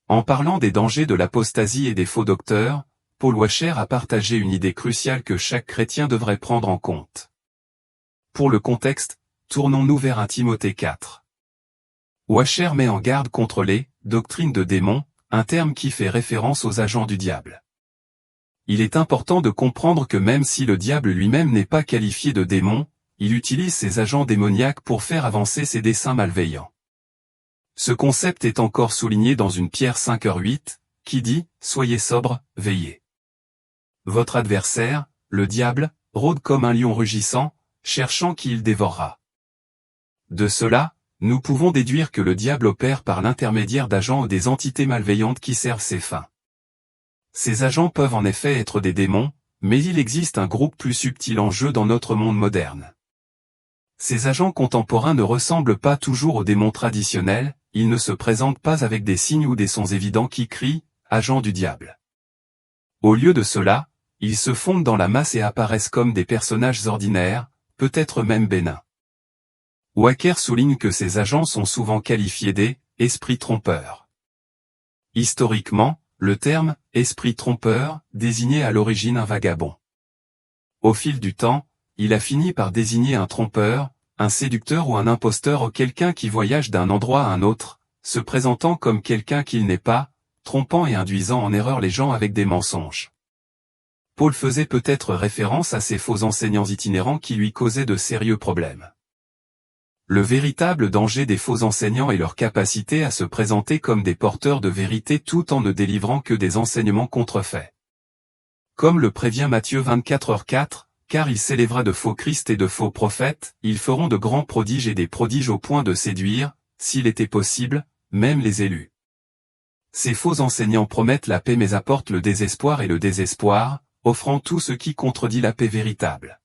En parlant des dangers de l'apostasie et des faux docteurs, Paul Washer a partagé une idée cruciale que chaque chrétien devrait prendre en compte. Pour le contexte, tournons-nous vers 1 Timothée 4. Washer met en garde contre les « doctrines de démons », un terme qui fait référence aux agents du diable. Il est important de comprendre que même si le diable lui-même n'est pas qualifié de démon, il utilise ses agents démoniaques pour faire avancer ses desseins malveillants. Ce concept est encore souligné dans une Pierre 5h8, qui dit « Soyez sobres, veillez ». Votre adversaire, le diable, rôde comme un lion rugissant, cherchant qui il dévorera. De cela, nous pouvons déduire que le diable opère par l'intermédiaire d'agents ou des entités malveillantes qui servent ses fins. Ces agents peuvent en effet être des démons, mais il existe un groupe plus subtil en jeu dans notre monde moderne. Ces agents contemporains ne ressemblent pas toujours aux démons traditionnels, ils ne se présentent pas avec des signes ou des sons évidents qui crient « agents du diable ». Au lieu de cela, ils se fondent dans la masse et apparaissent comme des personnages ordinaires, peut-être même bénins. Wacker souligne que ces agents sont souvent qualifiés des « esprits trompeurs ». Historiquement, le terme « esprit trompeur » désignait à l'origine un vagabond. Au fil du temps, il a fini par désigner un trompeur, un séducteur ou un imposteur ou quelqu'un qui voyage d'un endroit à un autre, se présentant comme quelqu'un qu'il n'est pas, trompant et induisant en erreur les gens avec des mensonges. Paul faisait peut-être référence à ces faux enseignants itinérants qui lui causaient de sérieux problèmes. Le véritable danger des faux enseignants est leur capacité à se présenter comme des porteurs de vérité tout en ne délivrant que des enseignements contrefaits. Comme le prévient Matthieu 24h4, car il s'élèvera de faux Christ et de faux prophètes, ils feront de grands prodiges et des prodiges au point de séduire, s'il était possible, même les élus. Ces faux enseignants promettent la paix mais apportent le désespoir et le désespoir, offrant tout ce qui contredit la paix véritable.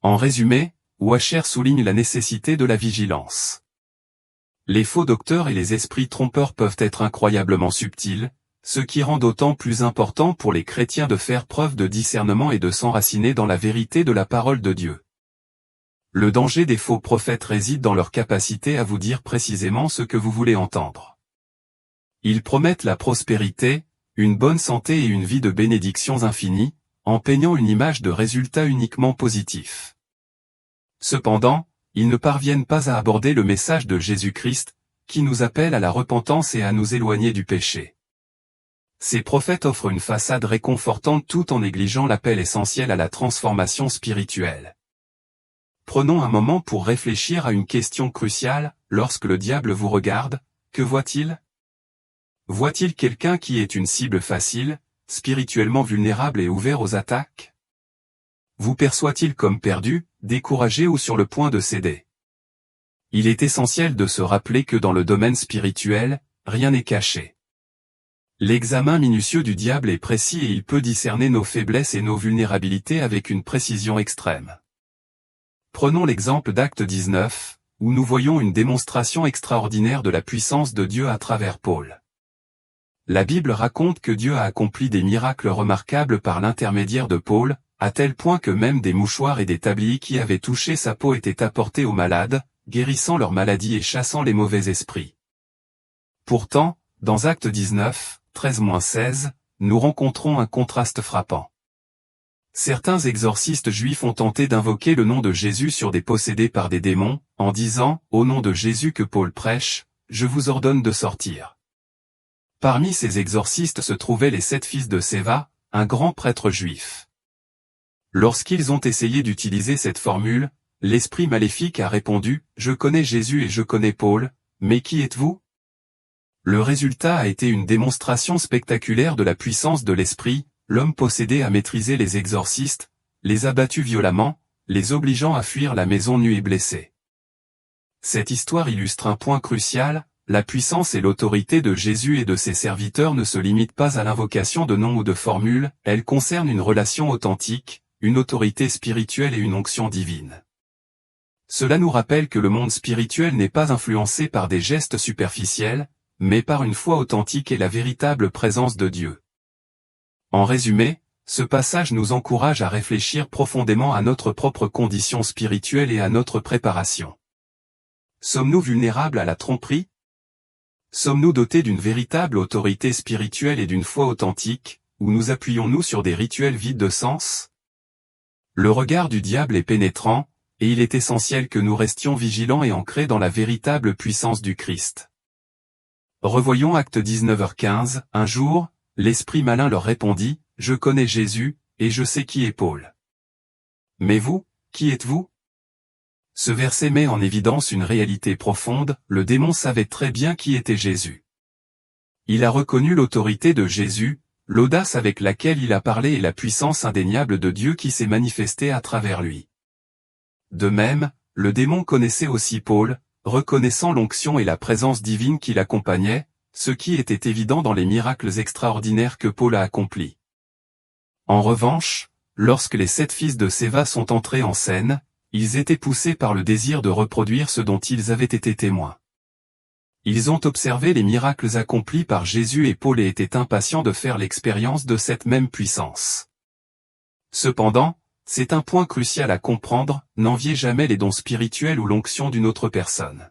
En résumé, Washer souligne la nécessité de la vigilance. Les faux docteurs et les esprits trompeurs peuvent être incroyablement subtils, ce qui rend d'autant plus important pour les chrétiens de faire preuve de discernement et de s'enraciner dans la vérité de la parole de Dieu. Le danger des faux prophètes réside dans leur capacité à vous dire précisément ce que vous voulez entendre. Ils promettent la prospérité, une bonne santé et une vie de bénédictions infinies, en peignant une image de résultats uniquement positifs. Cependant, ils ne parviennent pas à aborder le message de Jésus-Christ, qui nous appelle à la repentance et à nous éloigner du péché. Ces prophètes offrent une façade réconfortante tout en négligeant l'appel essentiel à la transformation spirituelle. Prenons un moment pour réfléchir à une question cruciale, lorsque le diable vous regarde, que voit-il ? Voit-il quelqu'un qui est une cible facile, spirituellement vulnérable et ouvert aux attaques ? Vous perçoit-il comme perdu, découragé ou sur le point de céder? Il est essentiel de se rappeler que dans le domaine spirituel, rien n'est caché. L'examen minutieux du diable est précis et il peut discerner nos faiblesses et nos vulnérabilités avec une précision extrême. Prenons l'exemple d'Actes 19, où nous voyons une démonstration extraordinaire de la puissance de Dieu à travers Paul. La Bible raconte que Dieu a accompli des miracles remarquables par l'intermédiaire de Paul, à tel point que même des mouchoirs et des tabliers qui avaient touché sa peau étaient apportés aux malades, guérissant leurs maladies et chassant les mauvais esprits. Pourtant, dans Actes 19, 13-16, nous rencontrons un contraste frappant. Certains exorcistes juifs ont tenté d'invoquer le nom de Jésus sur des possédés par des démons, en disant « Au nom de Jésus que Paul prêche, je vous ordonne de sortir ». Parmi ces exorcistes se trouvaient les 7 fils de Séva, un grand prêtre juif. Lorsqu'ils ont essayé d'utiliser cette formule, l'esprit maléfique a répondu « Je connais Jésus et je connais Paul, mais qui êtes-vous » Le résultat a été une démonstration spectaculaire de la puissance de l'esprit, l'homme possédé a maîtrisé les exorcistes, les a battus violemment, les obligeant à fuir la maison nus et blessés. Cette histoire illustre un point crucial, la puissance et l'autorité de Jésus et de ses serviteurs ne se limitent pas à l'invocation de noms ou de formules, elles concernent une relation authentique, une autorité spirituelle et une onction divine. Cela nous rappelle que le monde spirituel n'est pas influencé par des gestes superficiels, mais par une foi authentique et la véritable présence de Dieu. En résumé, ce passage nous encourage à réfléchir profondément à notre propre condition spirituelle et à notre préparation. Sommes-nous vulnérables à la tromperie? Sommes-nous dotés d'une véritable autorité spirituelle et d'une foi authentique, ou nous appuyons-nous sur des rituels vides de sens? Le regard du diable est pénétrant, et il est essentiel que nous restions vigilants et ancrés dans la véritable puissance du Christ. Revoyons Actes 19h15, un jour, l'esprit malin leur répondit, « Je connais Jésus, et je sais qui est Paul. Mais vous, qui êtes-vous » Ce verset met en évidence une réalité profonde, le démon savait très bien qui était Jésus. Il a reconnu l'autorité de Jésus, l'audace avec laquelle il a parlé et la puissance indéniable de Dieu qui s'est manifestée à travers lui. De même, le démon connaissait aussi Paul, reconnaissant l'onction et la présence divine qui l'accompagnait, ce qui était évident dans les miracles extraordinaires que Paul a accomplis. En revanche, lorsque les 7 fils de Séva sont entrés en scène, ils étaient poussés par le désir de reproduire ce dont ils avaient été témoins. Ils ont observé les miracles accomplis par Jésus et Paul et étaient impatients de faire l'expérience de cette même puissance. Cependant, c'est un point crucial à comprendre, n'enviez jamais les dons spirituels ou l'onction d'une autre personne.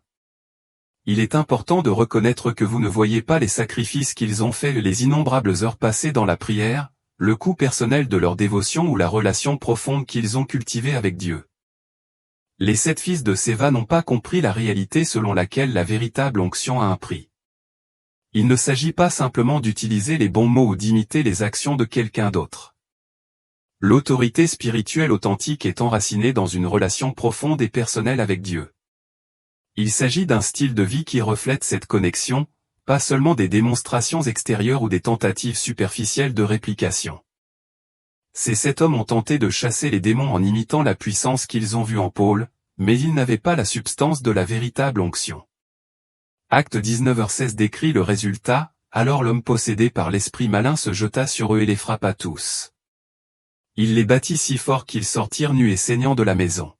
Il est important de reconnaître que vous ne voyez pas les sacrifices qu'ils ont faits et les innombrables heures passées dans la prière, le coût personnel de leur dévotion ou la relation profonde qu'ils ont cultivée avec Dieu. Les 7 fils de Séva n'ont pas compris la réalité selon laquelle la véritable onction a un prix. Il ne s'agit pas simplement d'utiliser les bons mots ou d'imiter les actions de quelqu'un d'autre. L'autorité spirituelle authentique est enracinée dans une relation profonde et personnelle avec Dieu. Il s'agit d'un style de vie qui reflète cette connexion, pas seulement des démonstrations extérieures ou des tentatives superficielles de réplication. Ces 7 hommes ont tenté de chasser les démons en imitant la puissance qu'ils ont vue en Paul, mais ils n'avaient pas la substance de la véritable onction. Acte 19h16 décrit le résultat, alors l'homme possédé par l'esprit malin se jeta sur eux et les frappa tous. Il les battit si fort qu'ils sortirent nus et saignants de la maison.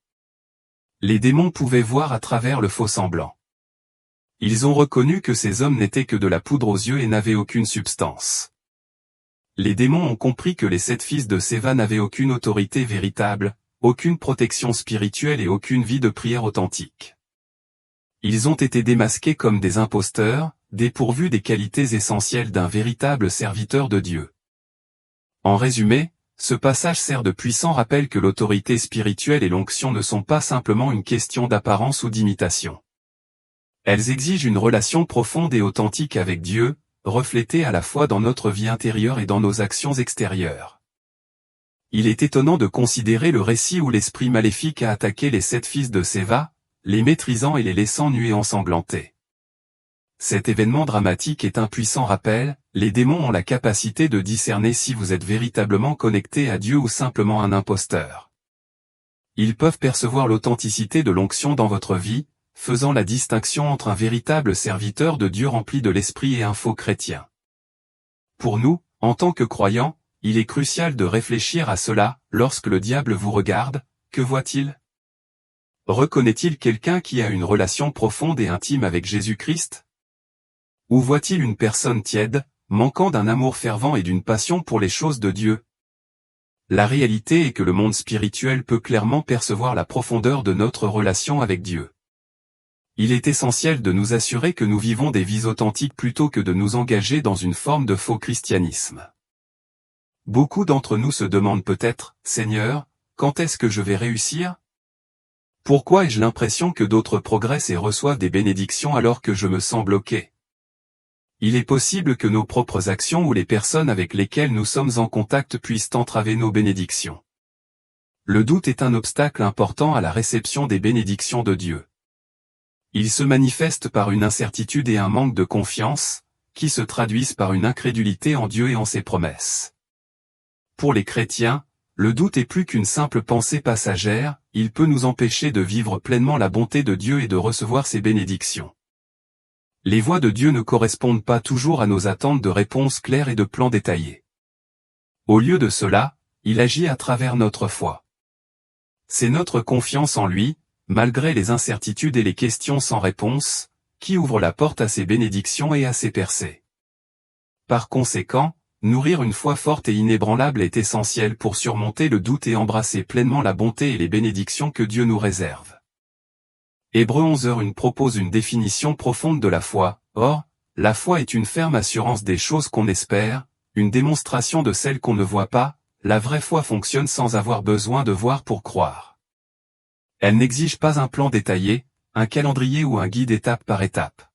Les démons pouvaient voir à travers le faux semblant. Ils ont reconnu que ces hommes n'étaient que de la poudre aux yeux et n'avaient aucune substance. Les démons ont compris que les 7 fils de Séva n'avaient aucune autorité véritable, aucune protection spirituelle et aucune vie de prière authentique. Ils ont été démasqués comme des imposteurs, dépourvus des qualités essentielles d'un véritable serviteur de Dieu. En résumé, ce passage sert de puissant rappel que l'autorité spirituelle et l'onction ne sont pas simplement une question d'apparence ou d'imitation. Elles exigent une relation profonde et authentique avec Dieu, reflétée à la fois dans notre vie intérieure et dans nos actions extérieures. Il est étonnant de considérer le récit où l'esprit maléfique a attaqué les 7 fils de Séva, les maîtrisant et les laissant nus et ensanglantés. Cet événement dramatique est un puissant rappel, les démons ont la capacité de discerner si vous êtes véritablement connecté à Dieu ou simplement un imposteur. Ils peuvent percevoir l'authenticité de l'onction dans votre vie, faisant la distinction entre un véritable serviteur de Dieu rempli de l'esprit et un faux chrétien. Pour nous, en tant que croyants, il est crucial de réfléchir à cela, lorsque le diable vous regarde, que voit-il? Reconnaît-il quelqu'un qui a une relation profonde et intime avec Jésus-Christ? Ou voit-il une personne tiède, manquant d'un amour fervent et d'une passion pour les choses de Dieu? La réalité est que le monde spirituel peut clairement percevoir la profondeur de notre relation avec Dieu. Il est essentiel de nous assurer que nous vivons des vies authentiques plutôt que de nous engager dans une forme de faux christianisme. Beaucoup d'entre nous se demandent peut-être, « Seigneur, quand est-ce que je vais réussir? Pourquoi ai-je l'impression que d'autres progressent et reçoivent des bénédictions alors que je me sens bloqué ?» Il est possible que nos propres actions ou les personnes avec lesquelles nous sommes en contact puissent entraver nos bénédictions. Le doute est un obstacle important à la réception des bénédictions de Dieu. Il se manifeste par une incertitude et un manque de confiance, qui se traduisent par une incrédulité en Dieu et en ses promesses. Pour les chrétiens, le doute est plus qu'une simple pensée passagère, il peut nous empêcher de vivre pleinement la bonté de Dieu et de recevoir ses bénédictions. Les voies de Dieu ne correspondent pas toujours à nos attentes de réponses claires et de plans détaillés. Au lieu de cela, il agit à travers notre foi. C'est notre confiance en lui, malgré les incertitudes et les questions sans réponse, qui ouvre la porte à ses bénédictions et à ses percées. Par conséquent, nourrir une foi forte et inébranlable est essentiel pour surmonter le doute et embrasser pleinement la bonté et les bénédictions que Dieu nous réserve. Hébreux 11h1 propose une définition profonde de la foi. Or, la foi est une ferme assurance des choses qu'on espère, une démonstration de celles qu'on ne voit pas. La vraie foi fonctionne sans avoir besoin de voir pour croire. Elle n'exige pas un plan détaillé, un calendrier ou un guide étape par étape.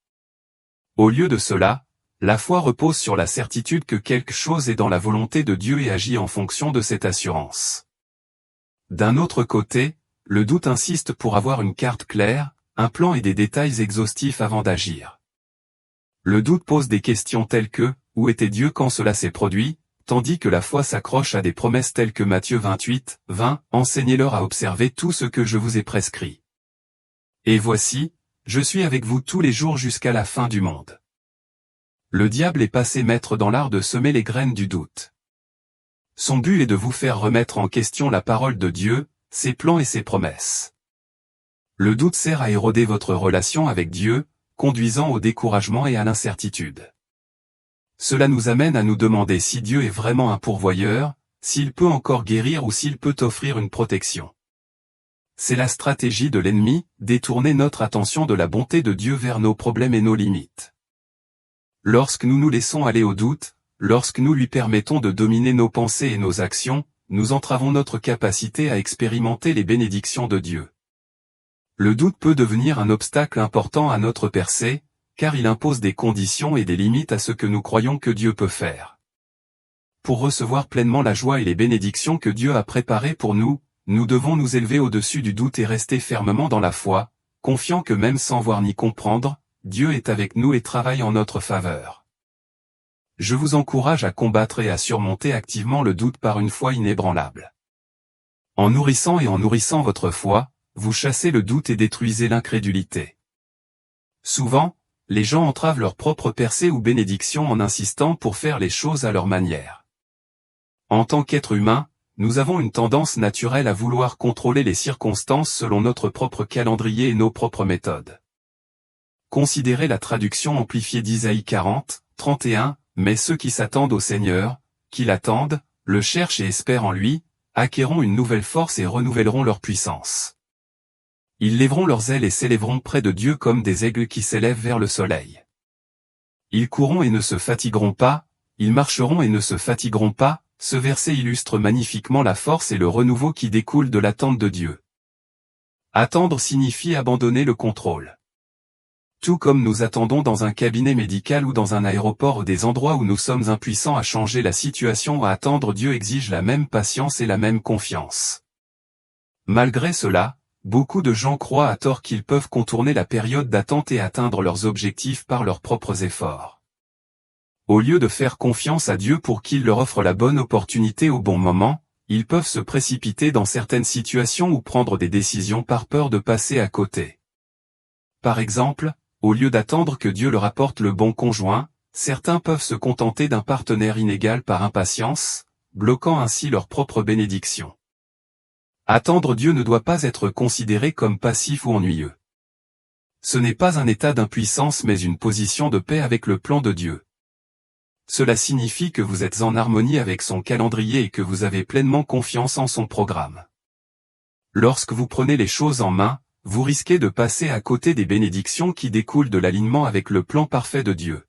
Au lieu de cela, la foi repose sur la certitude que quelque chose est dans la volonté de Dieu et agit en fonction de cette assurance. D'un autre côté, le doute insiste pour avoir une carte claire, un plan et des détails exhaustifs avant d'agir. Le doute pose des questions telles que « Où était Dieu quand cela s'est produit ?» tandis que la foi s'accroche à des promesses telles que Matthieu 28, 20, « Enseignez-leur à observer tout ce que je vous ai prescrit. Et voici, je suis avec vous tous les jours jusqu'à la fin du monde. » Le diable est passé maître dans l'art de semer les graines du doute. Son but est de vous faire remettre en question la parole de Dieu, ses plans et ses promesses. Le doute sert à éroder votre relation avec Dieu, conduisant au découragement et à l'incertitude. Cela nous amène à nous demander si Dieu est vraiment un pourvoyeur, s'il peut encore guérir ou s'il peut offrir une protection. C'est la stratégie de l'ennemi, détourner notre attention de la bonté de Dieu vers nos problèmes et nos limites. Lorsque nous nous laissons aller au doute, lorsque nous lui permettons de dominer nos pensées et nos actions, nous entravons notre capacité à expérimenter les bénédictions de Dieu. Le doute peut devenir un obstacle important à notre percée, car il impose des conditions et des limites à ce que nous croyons que Dieu peut faire. Pour recevoir pleinement la joie et les bénédictions que Dieu a préparées pour nous, nous devons nous élever au-dessus du doute et rester fermement dans la foi, confiant que même sans voir ni comprendre, Dieu est avec nous et travaille en notre faveur. Je vous encourage à combattre et à surmonter activement le doute par une foi inébranlable. En nourrissant votre foi, vous chassez le doute et détruisez l'incrédulité. Souvent, les gens entravent leur propre percée ou bénédiction en insistant pour faire les choses à leur manière. En tant qu'être humain, nous avons une tendance naturelle à vouloir contrôler les circonstances selon notre propre calendrier et nos propres méthodes. Considérez la traduction amplifiée d'Isaïe 40, 31, « Mais ceux qui s'attendent au Seigneur, qui l'attendent, le cherchent et espèrent en lui, acquerront une nouvelle force et renouvelleront leur puissance. Ils lèveront leurs ailes et s'élèveront près de Dieu comme des aigles qui s'élèvent vers le soleil. Ils courront et ne se fatigueront pas, ils marcheront et ne se fatigueront pas. » Ce verset illustre magnifiquement la force et le renouveau qui découlent de l'attente de Dieu. Attendre signifie abandonner le contrôle. Tout comme nous attendons dans un cabinet médical ou dans un aéroport ou des endroits où nous sommes impuissants à changer la situation, à attendre Dieu exige la même patience et la même confiance. Malgré cela, beaucoup de gens croient à tort qu'ils peuvent contourner la période d'attente et atteindre leurs objectifs par leurs propres efforts. Au lieu de faire confiance à Dieu pour qu'il leur offre la bonne opportunité au bon moment, ils peuvent se précipiter dans certaines situations ou prendre des décisions par peur de passer à côté. Par exemple, au lieu d'attendre que Dieu leur apporte le bon conjoint, certains peuvent se contenter d'un partenaire inégal par impatience, bloquant ainsi leur propre bénédiction. Attendre Dieu ne doit pas être considéré comme passif ou ennuyeux. Ce n'est pas un état d'impuissance mais une position de paix avec le plan de Dieu. Cela signifie que vous êtes en harmonie avec son calendrier et que vous avez pleinement confiance en son programme. Lorsque vous prenez les choses en main, vous risquez de passer à côté des bénédictions qui découlent de l'alignement avec le plan parfait de Dieu.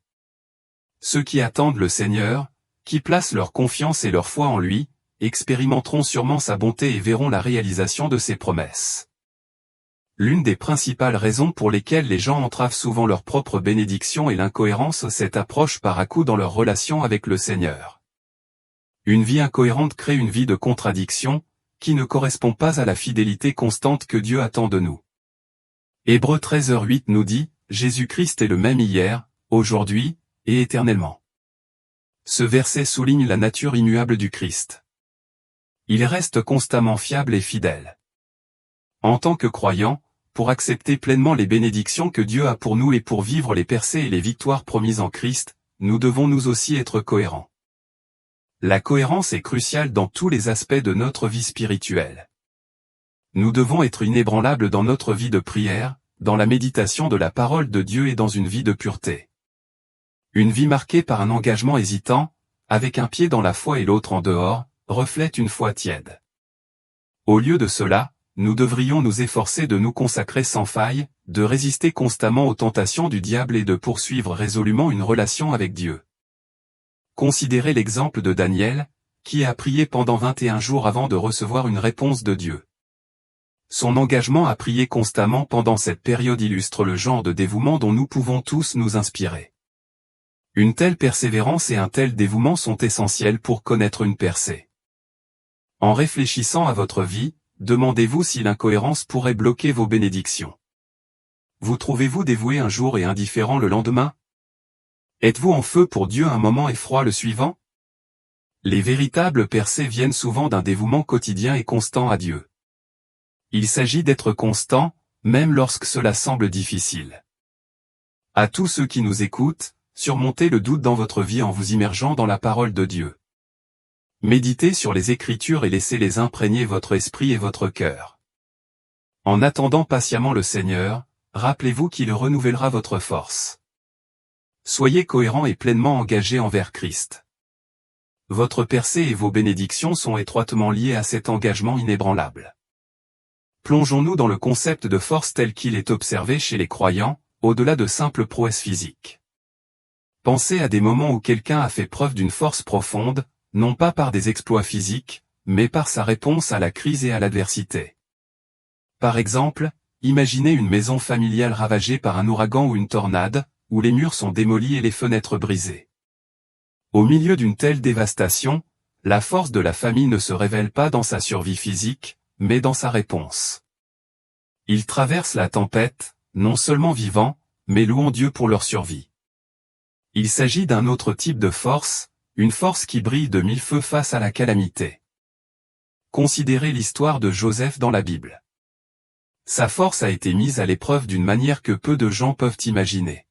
Ceux qui attendent le Seigneur, qui placent leur confiance et leur foi en lui, expérimenteront sûrement sa bonté et verront la réalisation de ses promesses. L'une des principales raisons pour lesquelles les gens entravent souvent leur propre bénédiction est l'incohérence, cette approche par à-coup dans leur relation avec le Seigneur. Une vie incohérente crée une vie de contradiction, qui ne correspond pas à la fidélité constante que Dieu attend de nous. Hébreux 13h8 nous dit, Jésus-Christ est le même hier, aujourd'hui, et éternellement. Ce verset souligne la nature immuable du Christ. Il reste constamment fiable et fidèle. En tant que croyants, pour accepter pleinement les bénédictions que Dieu a pour nous et pour vivre les percées et les victoires promises en Christ, nous devons nous aussi être cohérents. La cohérence est cruciale dans tous les aspects de notre vie spirituelle. Nous devons être inébranlables dans notre vie de prière, dans la méditation de la parole de Dieu et dans une vie de pureté. Une vie marquée par un engagement hésitant, avec un pied dans la foi et l'autre en dehors, reflète une foi tiède. Au lieu de cela, nous devrions nous efforcer de nous consacrer sans faille, de résister constamment aux tentations du diable et de poursuivre résolument une relation avec Dieu. Considérez l'exemple de Daniel, qui a prié pendant 21 jours avant de recevoir une réponse de Dieu. Son engagement à prier constamment pendant cette période illustre le genre de dévouement dont nous pouvons tous nous inspirer. Une telle persévérance et un tel dévouement sont essentiels pour connaître une percée. En réfléchissant à votre vie, demandez-vous si l'incohérence pourrait bloquer vos bénédictions. Vous trouvez-vous dévoué un jour et indifférent le lendemain? Êtes-vous en feu pour Dieu un moment et froid le suivant? Les véritables percées viennent souvent d'un dévouement quotidien et constant à Dieu. Il s'agit d'être constant, même lorsque cela semble difficile. À tous ceux qui nous écoutent, surmontez le doute dans votre vie en vous immergeant dans la parole de Dieu. Méditez sur les Écritures et laissez-les imprégner votre esprit et votre cœur. En attendant patiemment le Seigneur, rappelez-vous qu'il renouvellera votre force. Soyez cohérents et pleinement engagés envers Christ. Votre percée et vos bénédictions sont étroitement liées à cet engagement inébranlable. Plongeons-nous dans le concept de force tel qu'il est observé chez les croyants, au-delà de simples prouesses physiques. Pensez à des moments où quelqu'un a fait preuve d'une force profonde, non pas par des exploits physiques, mais par sa réponse à la crise et à l'adversité. Par exemple, imaginez une maison familiale ravagée par un ouragan ou une tornade, où les murs sont démolis et les fenêtres brisées. Au milieu d'une telle dévastation, la force de la famille ne se révèle pas dans sa survie physique, mais dans sa réponse. Ils traversent la tempête, non seulement vivants, mais louant Dieu pour leur survie. Il s'agit d'un autre type de force, une force qui brille de mille feux face à la calamité. Considérez l'histoire de Joseph dans la Bible. Sa force a été mise à l'épreuve d'une manière que peu de gens peuvent imaginer.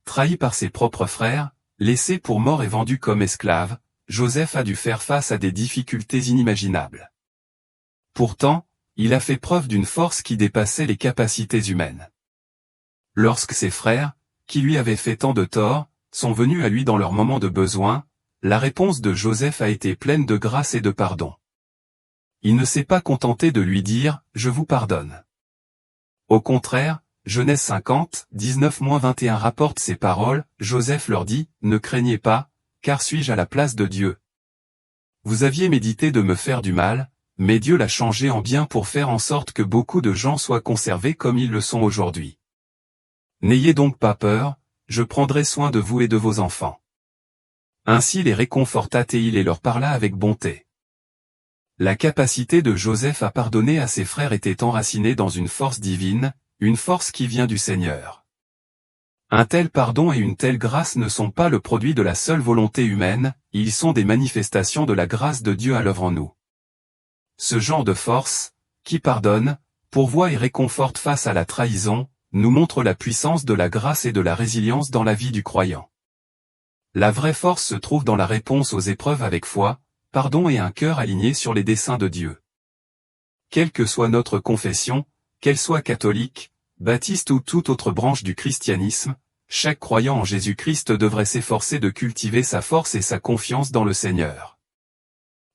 Trahi par ses propres frères, laissé pour mort et vendu comme esclave, Joseph a dû faire face à des difficultés inimaginables. Pourtant, il a fait preuve d'une force qui dépassait les capacités humaines. Lorsque ses frères, qui lui avaient fait tant de tort, sont venus à lui dans leur moment de besoin, la réponse de Joseph a été pleine de grâce et de pardon. Il ne s'est pas contenté de lui dire « Je vous pardonne ». Au contraire, Genèse 50, 19-21 rapporte ces paroles, Joseph leur dit « Ne craignez pas, car suis-je à la place de Dieu? Vous aviez médité de me faire du mal, mais Dieu l'a changé en bien pour faire en sorte que beaucoup de gens soient conservés comme ils le sont aujourd'hui. N'ayez donc pas peur, je prendrai soin de vous et de vos enfants. » Ainsi les réconforta-t-il et leur parla avec bonté. La capacité de Joseph à pardonner à ses frères était enracinée dans une force divine, une force qui vient du Seigneur. Un tel pardon et une telle grâce ne sont pas le produit de la seule volonté humaine, ils sont des manifestations de la grâce de Dieu à l'œuvre en nous. Ce genre de force, qui pardonne, pourvoit et réconforte face à la trahison, nous montre la puissance de la grâce et de la résilience dans la vie du croyant. La vraie force se trouve dans la réponse aux épreuves avec foi, pardon et un cœur aligné sur les desseins de Dieu. Quelle que soit notre confession, qu'elle soit catholique, baptiste ou toute autre branche du christianisme, chaque croyant en Jésus-Christ devrait s'efforcer de cultiver sa force et sa confiance dans le Seigneur.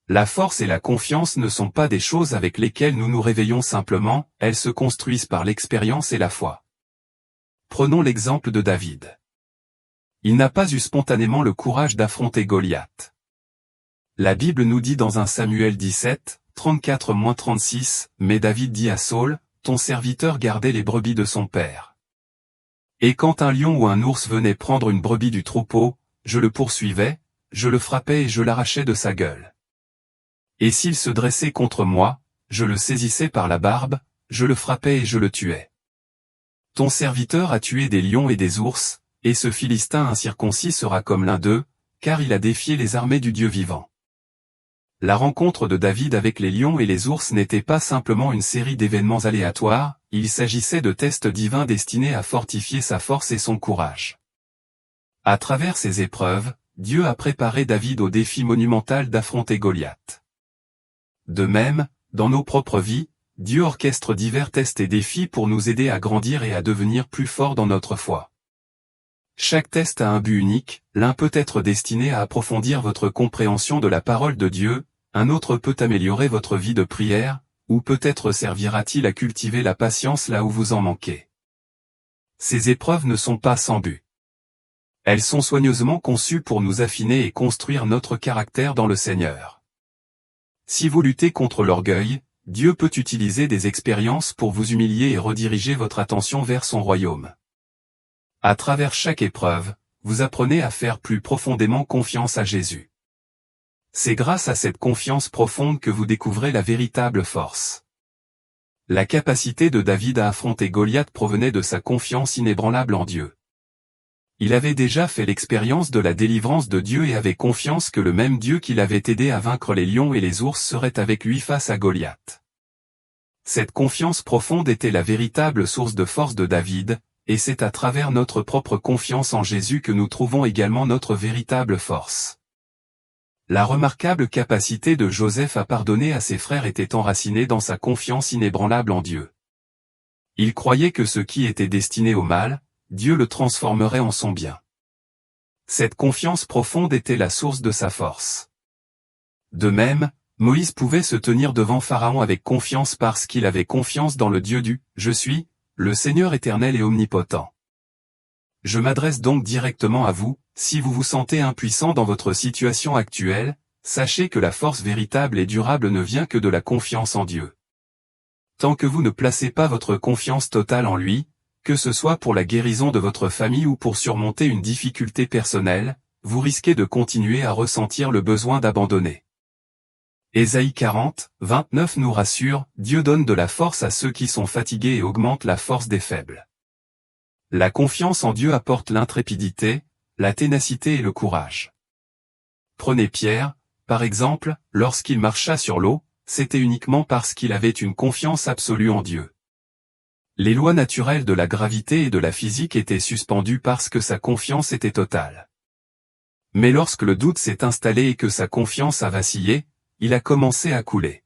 La force et la confiance ne sont pas des choses avec lesquelles nous nous réveillons simplement, elles se construisent par l'expérience et la foi. Prenons l'exemple de David. Il n'a pas eu spontanément le courage d'affronter Goliath. La Bible nous dit dans 1 Samuel 17, 34-36, « Mais David dit à Saul, ton serviteur gardait les brebis de son père. Et quand un lion ou un ours venait prendre une brebis du troupeau, je le poursuivais, je le frappais et je l'arrachais de sa gueule. Et s'il se dressait contre moi, je le saisissais par la barbe, je le frappais et je le tuais. Ton serviteur a tué des lions et des ours, et ce Philistin incirconcis sera comme l'un d'eux, car il a défié les armées du Dieu vivant. » La rencontre de David avec les lions et les ours n'était pas simplement une série d'événements aléatoires, il s'agissait de tests divins destinés à fortifier sa force et son courage. À travers ces épreuves, Dieu a préparé David au défi monumental d'affronter Goliath. De même, dans nos propres vies, Dieu orchestre divers tests et défis pour nous aider à grandir et à devenir plus forts dans notre foi. Chaque test a un but unique, l'un peut être destiné à approfondir votre compréhension de la parole de Dieu, un autre peut améliorer votre vie de prière, ou peut-être servira-t-il à cultiver la patience là où vous en manquez. Ces épreuves ne sont pas sans but. Elles sont soigneusement conçues pour nous affiner et construire notre caractère dans le Seigneur. Si vous luttez contre l'orgueil, Dieu peut utiliser des expériences pour vous humilier et rediriger votre attention vers son royaume. À travers chaque épreuve, vous apprenez à faire plus profondément confiance à Jésus. C'est grâce à cette confiance profonde que vous découvrez la véritable force. La capacité de David à affronter Goliath provenait de sa confiance inébranlable en Dieu. Il avait déjà fait l'expérience de la délivrance de Dieu et avait confiance que le même Dieu qui l'avait aidé à vaincre les lions et les ours serait avec lui face à Goliath. Cette confiance profonde était la véritable source de force de David, et c'est à travers notre propre confiance en Jésus que nous trouvons également notre véritable force. La remarquable capacité de Joseph à pardonner à ses frères était enracinée dans sa confiance inébranlable en Dieu. Il croyait que ce qui était destiné au mal, Dieu le transformerait en son bien. Cette confiance profonde était la source de sa force. De même, Moïse pouvait se tenir devant Pharaon avec confiance parce qu'il avait confiance dans le Dieu du « Je suis », le Seigneur éternel et omnipotent. Je m'adresse donc directement à vous, si vous vous sentez impuissant dans votre situation actuelle, sachez que la force véritable et durable ne vient que de la confiance en Dieu. Tant que vous ne placez pas votre confiance totale en lui, que ce soit pour la guérison de votre famille ou pour surmonter une difficulté personnelle, vous risquez de continuer à ressentir le besoin d'abandonner. Ésaïe 40, 29 nous rassure, Dieu donne de la force à ceux qui sont fatigués et augmente la force des faibles. La confiance en Dieu apporte l'intrépidité, la ténacité et le courage. Prenez Pierre, par exemple, lorsqu'il marcha sur l'eau, c'était uniquement parce qu'il avait une confiance absolue en Dieu. Les lois naturelles de la gravité et de la physique étaient suspendues parce que sa confiance était totale. Mais lorsque le doute s'est installé et que sa confiance a vacillé, il a commencé à couler.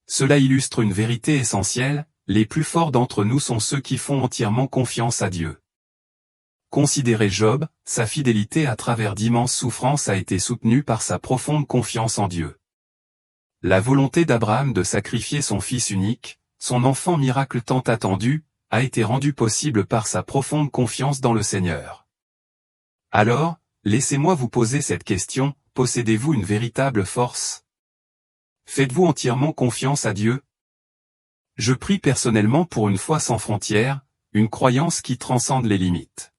Cela illustre une vérité essentielle, les plus forts d'entre nous sont ceux qui font entièrement confiance à Dieu. Considérez Job, sa fidélité à travers d'immenses souffrances a été soutenue par sa profonde confiance en Dieu. La volonté d'Abraham de sacrifier son fils unique, son enfant miracle tant attendu, a été rendue possible par sa profonde confiance dans le Seigneur. Alors, laissez-moi vous poser cette question, possédez-vous une véritable force? Faites-vous entièrement confiance à Dieu? Je prie personnellement pour une foi sans frontières, une croyance qui transcende les limites.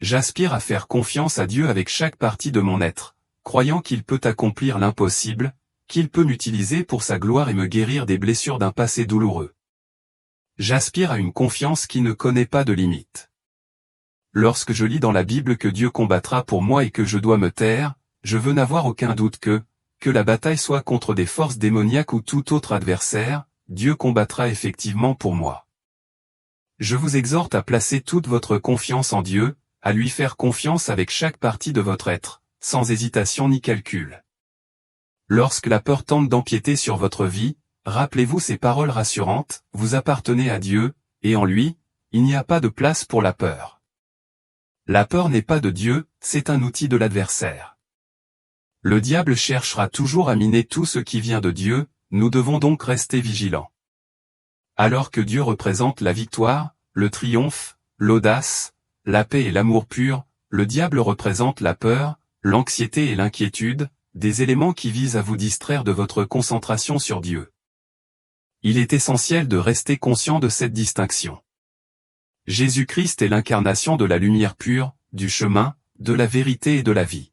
J'aspire à faire confiance à Dieu avec chaque partie de mon être, croyant qu'il peut accomplir l'impossible, qu'il peut m'utiliser pour sa gloire et me guérir des blessures d'un passé douloureux. J'aspire à une confiance qui ne connaît pas de limites. Lorsque je lis dans la Bible que Dieu combattra pour moi et que je dois me taire, je veux n'avoir aucun doute que la bataille soit contre des forces démoniaques ou tout autre adversaire, Dieu combattra effectivement pour moi. Je vous exhorte à placer toute votre confiance en Dieu, à lui faire confiance avec chaque partie de votre être, sans hésitation ni calcul. Lorsque la peur tente d'empiéter sur votre vie, rappelez-vous ces paroles rassurantes, vous appartenez à Dieu, et en lui, il n'y a pas de place pour la peur. La peur n'est pas de Dieu, c'est un outil de l'adversaire. Le diable cherchera toujours à miner tout ce qui vient de Dieu, nous devons donc rester vigilants. Alors que Dieu représente la victoire, le triomphe, l'audace, la paix et l'amour pur, le diable représente la peur, l'anxiété et l'inquiétude, des éléments qui visent à vous distraire de votre concentration sur Dieu. Il est essentiel de rester conscient de cette distinction. Jésus-Christ est l'incarnation de la lumière pure, du chemin, de la vérité et de la vie.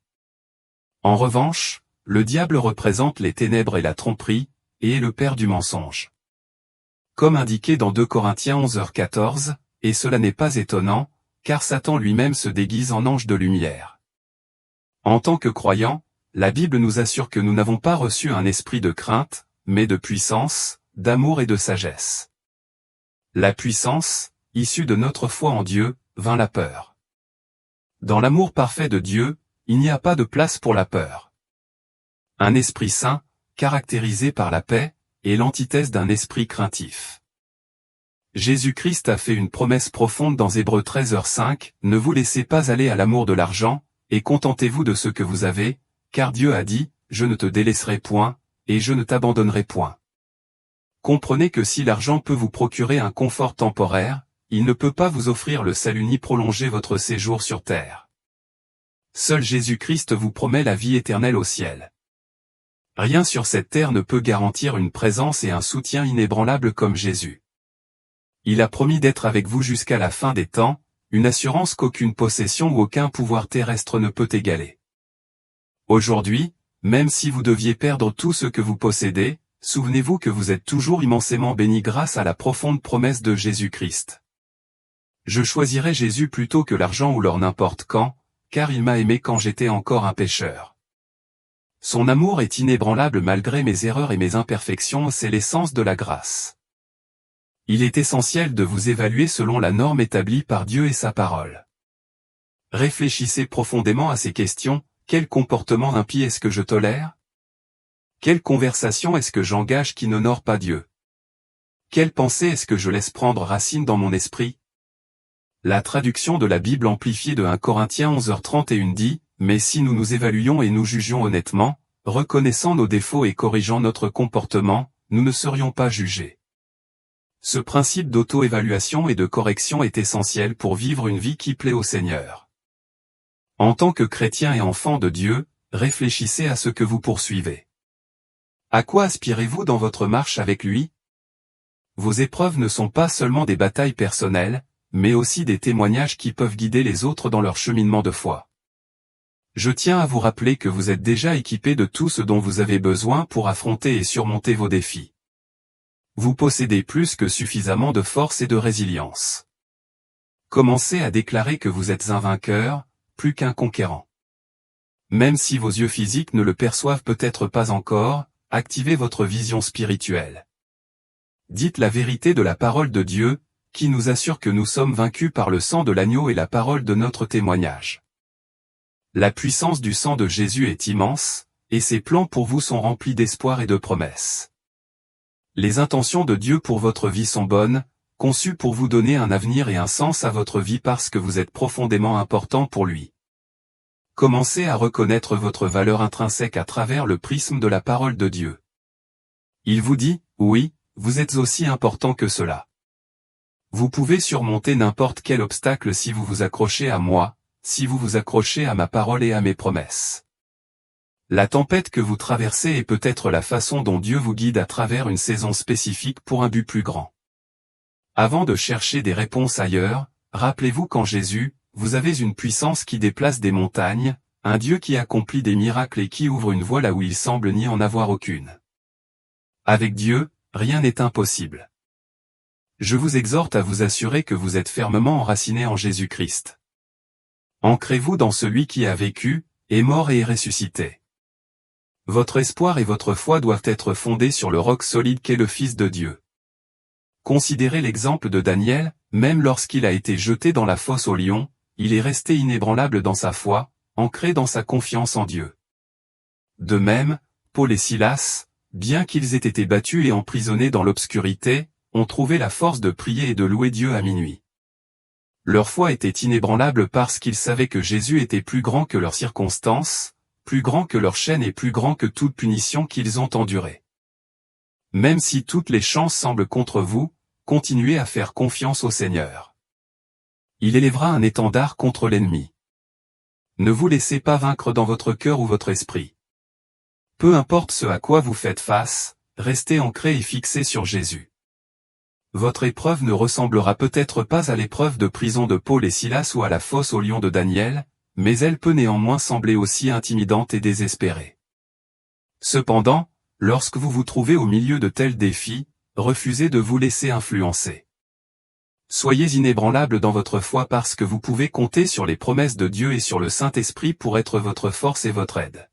En revanche, le diable représente les ténèbres et la tromperie, et est le père du mensonge. Comme indiqué dans 2 Corinthiens 11h14, et cela n'est pas étonnant, car Satan lui-même se déguise en ange de lumière. En tant que croyants, la Bible nous assure que nous n'avons pas reçu un esprit de crainte, mais de puissance, d'amour et de sagesse. La puissance, issue de notre foi en Dieu, vainc la peur. Dans l'amour parfait de Dieu, il n'y a pas de place pour la peur. Un esprit saint, caractérisé par la paix, est l'antithèse d'un esprit craintif. Jésus-Christ a fait une promesse profonde dans Hébreux 13h5, ne vous laissez pas aller à l'amour de l'argent, et contentez-vous de ce que vous avez, car Dieu a dit, je ne te délaisserai point, et je ne t'abandonnerai point. comprenez que si l'argent peut vous procurer un confort temporaire, il ne peut pas vous offrir le salut ni prolonger votre séjour sur terre. Seul Jésus-Christ vous promet la vie éternelle au ciel. Rien sur cette terre ne peut garantir une présence et un soutien inébranlables comme Jésus. Il a promis d'être avec vous jusqu'à la fin des temps, une assurance qu'aucune possession ou aucun pouvoir terrestre ne peut égaler. Aujourd'hui, même si vous deviez perdre tout ce que vous possédez, souvenez-vous que vous êtes toujours immensément béni grâce à la profonde promesse de Jésus-Christ. Je choisirai Jésus plutôt que l'argent ou l'or n'importe quand, car il m'a aimé quand j'étais encore un pécheur. Son amour est inébranlable malgré mes erreurs et mes imperfections, c'est l'essence de la grâce. Il est essentiel de vous évaluer selon la norme établie par Dieu et sa parole. Réfléchissez profondément à ces questions, quel comportement impie est-ce que je tolère? Quelle conversation est-ce que j'engage qui n'honore pas Dieu? Quelle pensée est-ce que je laisse prendre racine dans mon esprit? La traduction de la Bible amplifiée de 1 Corinthiens 11h31 dit, « Mais si nous nous évaluions et nous jugions honnêtement, reconnaissant nos défauts et corrigeant notre comportement, nous ne serions pas jugés. » Ce principe d'auto-évaluation et de correction est essentiel pour vivre une vie qui plaît au Seigneur. En tant que chrétien et enfant de Dieu, réfléchissez à ce que vous poursuivez. À quoi aspirez-vous dans votre marche avec lui? Vos épreuves ne sont pas seulement des batailles personnelles, mais aussi des témoignages qui peuvent guider les autres dans leur cheminement de foi. Je tiens à vous rappeler que vous êtes déjà équipé de tout ce dont vous avez besoin pour affronter et surmonter vos défis. Vous possédez plus que suffisamment de force et de résilience. Commencez à déclarer que vous êtes un vainqueur, plus qu'un conquérant. Même si vos yeux physiques ne le perçoivent peut-être pas encore, activez votre vision spirituelle. Dites la vérité de la parole de Dieu, qui nous assure que nous sommes vaincus par le sang de l'agneau et la parole de notre témoignage. La puissance du sang de Jésus est immense, et ses plans pour vous sont remplis d'espoir et de promesses. Les intentions de Dieu pour votre vie sont bonnes, conçues pour vous donner un avenir et un sens à votre vie parce que vous êtes profondément important pour lui. Commencez à reconnaître votre valeur intrinsèque à travers le prisme de la parole de Dieu. Il vous dit, oui, vous êtes aussi important que cela. Vous pouvez surmonter n'importe quel obstacle si vous vous accrochez à moi, si vous vous accrochez à ma parole et à mes promesses. La tempête que vous traversez est peut-être la façon dont Dieu vous guide à travers une saison spécifique pour un but plus grand. Avant de chercher des réponses ailleurs, rappelez-vous qu'en Jésus, vous avez une puissance qui déplace des montagnes, un Dieu qui accomplit des miracles et qui ouvre une voie là où il semble n'y en avoir aucune. Avec Dieu, rien n'est impossible. Je vous exhorte à vous assurer que vous êtes fermement enraciné en Jésus-Christ. Ancrez-vous dans celui qui a vécu, est mort et est ressuscité. Votre espoir et votre foi doivent être fondés sur le roc solide qu'est le Fils de Dieu. Considérez l'exemple de Daniel, même lorsqu'il a été jeté dans la fosse aux lions, il est resté inébranlable dans sa foi, ancré dans sa confiance en Dieu. De même, Paul et Silas, bien qu'ils aient été battus et emprisonnés dans l'obscurité, ont trouvé la force de prier et de louer Dieu à minuit. Leur foi était inébranlable parce qu'ils savaient que Jésus était plus grand que leurs circonstances, plus grand que leur chaîne et plus grand que toute punition qu'ils ont endurée. Même si toutes les chances semblent contre vous, continuez à faire confiance au Seigneur. Il élèvera un étendard contre l'ennemi. Ne vous laissez pas vaincre dans votre cœur ou votre esprit. Peu importe ce à quoi vous faites face, restez ancré et fixé sur Jésus. Votre épreuve ne ressemblera peut-être pas à l'épreuve de prison de Paul et Silas ou à la fosse aux lions de Daniel, mais elle peut néanmoins sembler aussi intimidante et désespérée. Cependant, lorsque vous vous trouvez au milieu de tels défis, refusez de vous laisser influencer. Soyez inébranlable dans votre foi parce que vous pouvez compter sur les promesses de Dieu et sur le Saint-Esprit pour être votre force et votre aide.